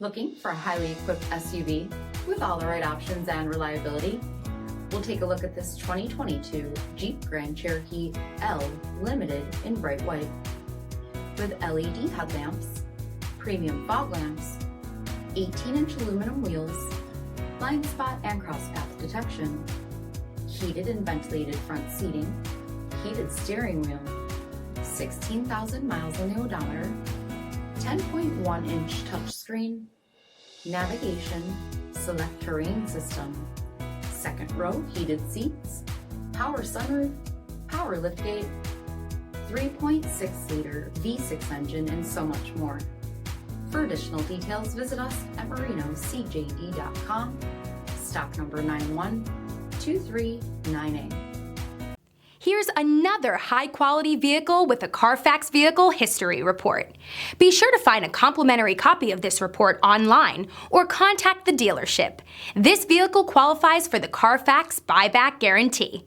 Looking for a highly equipped SUV with all the right options and reliability? We'll take a look at this 2022 Jeep Grand Cherokee L Limited in bright white. With LED headlamps, premium fog lamps, 18-inch aluminum wheels, blind spot and crosspath detection, heated and ventilated front seating, heated steering wheel, 16,000 miles on the odometer, 10.1-inch touchscreen, navigation, SELEC-TERRAIN system, second row heated seats, power sunroof, power liftgate, 3.6-liter V6 engine, and so much more. For additional details, visit us at marinocjd.com, stock number 912398. Here's another high-quality vehicle with a CARFAX vehicle history report. Be sure to find a complimentary copy of this report online or contact the dealership. This vehicle qualifies for the CARFAX buyback guarantee.